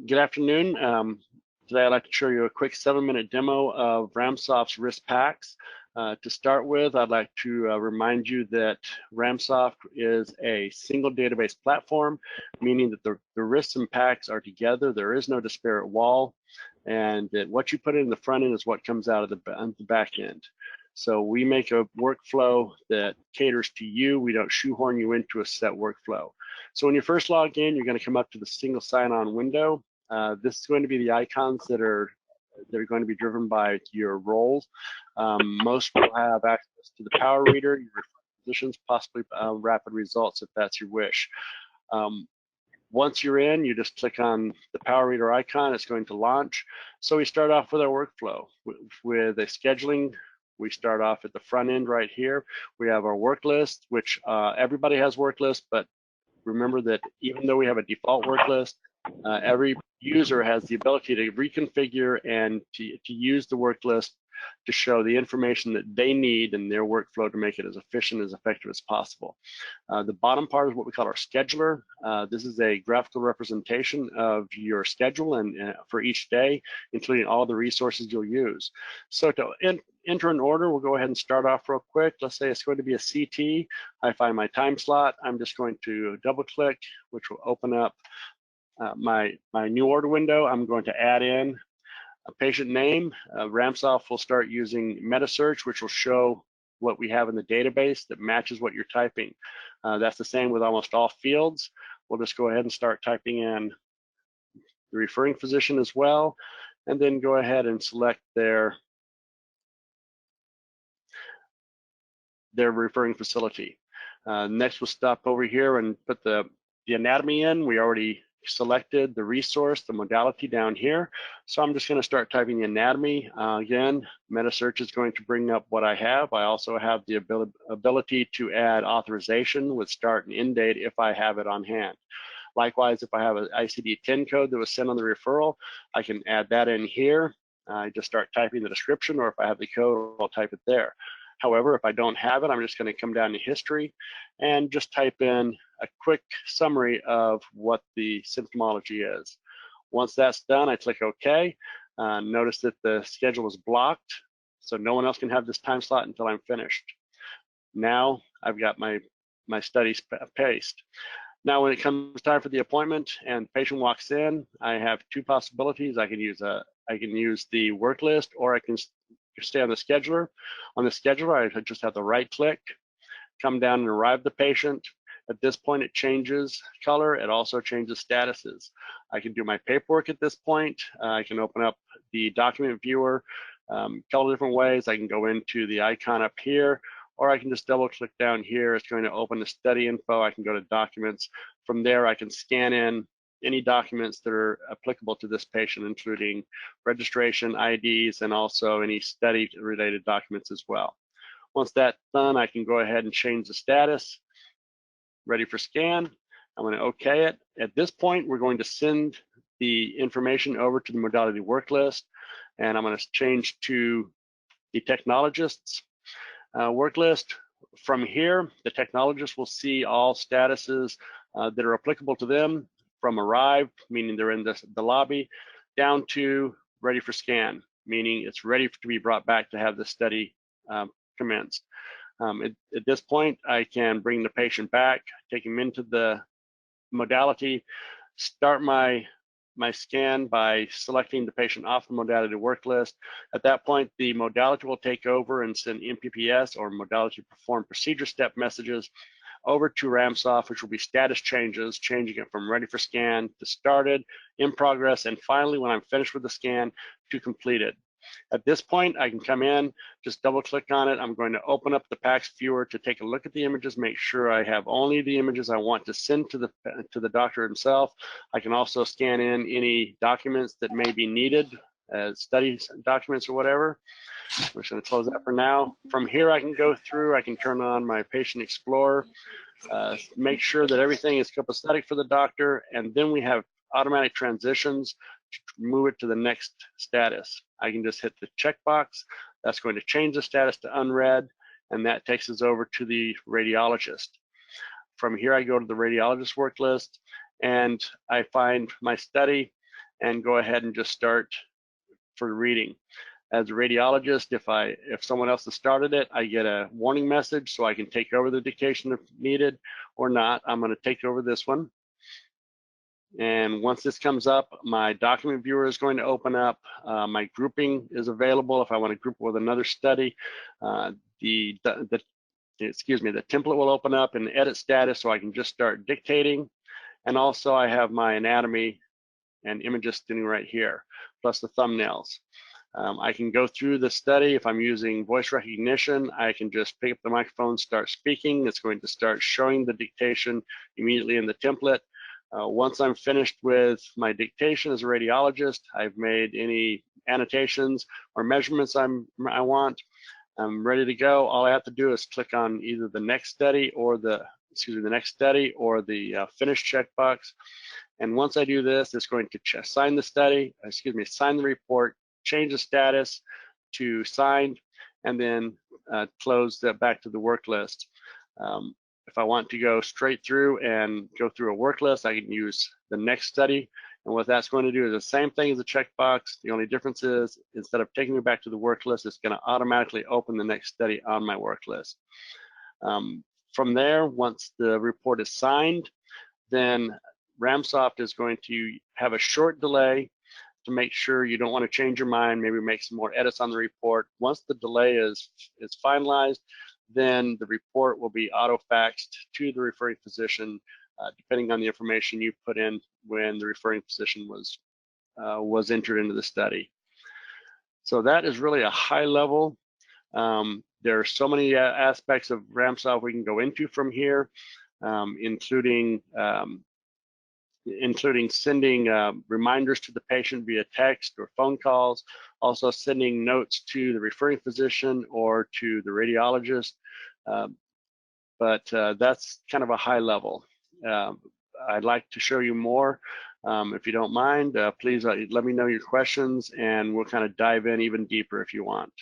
Good afternoon. Today I'd like to show you a quick 7-minute demo of RamSoft's risk packs. To start with, I'd like to remind you that RamSoft is a single database platform, meaning that the risks and packs are together. There is no disparate wall, and that what you put in the front end is what comes out of the back end. So we make a workflow that caters to you. We don't shoehorn you into a set workflow. So when you first log in, you're going to come up to the single sign-on window. This is going to be the icons that are going to be driven by your roles. Most will have access to the Power Reader, your positions, possibly rapid results if that's your wish. Once you're in, you just click on the Power Reader icon. It's going to launch. So we start off with our workflow. With a scheduling, we start off at the front end right here. We have our work list, which everybody has work list, but remember that even though we have a default work list, every user has the ability to reconfigure and to use the work list to show the information that they need in their workflow to make it as efficient, as effective as possible. The bottom part is what we call our scheduler. This is a graphical representation of your schedule and for each day, including all the resources you'll use. So to enter an order, we'll go ahead and start off real quick. Let's say it's going to be a CT. I find my time slot. I'm just going to double click, which will open up my new order window. I'm going to add in a patient name. RamSoft will start using Metasearch, which will show what we have in the database that matches what you're typing. That's the same with almost all fields. We'll just go ahead and start typing in the referring physician as well, and then go ahead and select their referring facility. Next, we'll stop over here and put the anatomy in. We already selected the resource, the modality down here. So I'm just going to start typing the anatomy. Again, Metasearch is going to bring up what I have. I also have the ability to add authorization with start and end date if I have it on hand. Likewise, if I have an ICD-10 code that was sent on the referral, I can add that in here. I just start typing the description, or if I have the code, I'll type it there. However, if I don't have it, I'm just going to come down to history and just type in a quick summary of what the symptomology is. Once that's done, I click OK. Notice that the schedule is blocked, so no one else can have this time slot until I'm finished. Now I've got my studies paced. Now when it comes time for the appointment and the patient walks in, I have two possibilities. I can use the work list, or I can stay on the scheduler. On the scheduler, I just have to right click, come down and arrive the patient. At this point, it changes color. It also changes statuses. I can do my paperwork at this point. I can open up the document viewer a couple different ways. I can go into the icon up here, or I can just double click down here. It's going to open the study info. I can go to documents. From there, I can scan in any documents that are applicable to this patient, including registration, IDs, and also any study-related documents as well. Once that's done, I can go ahead and change the status. Ready for scan. I'm going to OK it. At this point, we're going to send the information over to the modality work list, and I'm going to change to the Technologists work list. From here, the Technologists will see all statuses that are applicable to them, from arrived, meaning they're in the lobby, down to ready for scan, meaning it's ready to be brought back to have the study commenced. At this point, I can bring the patient back, take him into the modality, start my scan by selecting the patient off the modality work list. At that point, the modality will take over and send MPPS, or modality perform procedure step messages, over to RamSoft, which will be status changes, changing it from ready for scan to started, in progress, and finally, when I'm finished with the scan, to completed. At this point, I can come in, just double click on it. I'm going to open up the PACS viewer to take a look at the images, make sure I have only the images I want to send to the doctor himself. I can also scan in any documents that may be needed, study documents or whatever. We're just going to close that for now. From here, I can go through, I can turn on my Patient Explorer, make sure that everything is copacetic for the doctor, and then we have automatic transitions to move it to the next status. I can just hit the checkbox. That's going to change the status to unread, and that takes us over to the radiologist. From here, I go to the radiologist work list, and I find my study. and go ahead and just start for reading. As a radiologist, if someone else has started it, I get a warning message so I can take over the dictation if needed or not. I'm going to take over this one. And once this comes up, my document viewer is going to open up. My grouping is available if I want to group with another study. The template will open up in edit status so I can just start dictating. And also I have my anatomy and images sitting right here, plus the thumbnails. I can go through the study. If I'm using voice recognition, I can just pick up the microphone, start speaking. It's going to start showing the dictation immediately in the template. Once I'm finished with my dictation as a radiologist, I've made any annotations or measurements I want. I'm ready to go. All I have to do is click on either the next study or the finish checkbox. And once I do this, it's going to sign the report, change the status to signed, and then close that back to the work list. If I want to go straight through and go through a work list, I can use the next study. And what that's going to do is the same thing as a checkbox. The only difference is instead of taking me back to the work list, it's going to automatically open the next study on my work list. From there, once the report is signed, then RamSoft is going to have a short delay to make sure you don't want to change your mind, maybe make some more edits on the report. Once the delay is finalized, then the report will be auto-faxed to the referring physician, depending on the information you put in when the referring physician was entered into the study. So that is really a high level. There are so many aspects of RamSoft we can go into from here, including sending reminders to the patient via text or phone calls, also sending notes to the referring physician or to the radiologist. But that's kind of a high level. I'd like to show you more. If you don't mind, please let me know your questions and we'll kind of dive in even deeper if you want.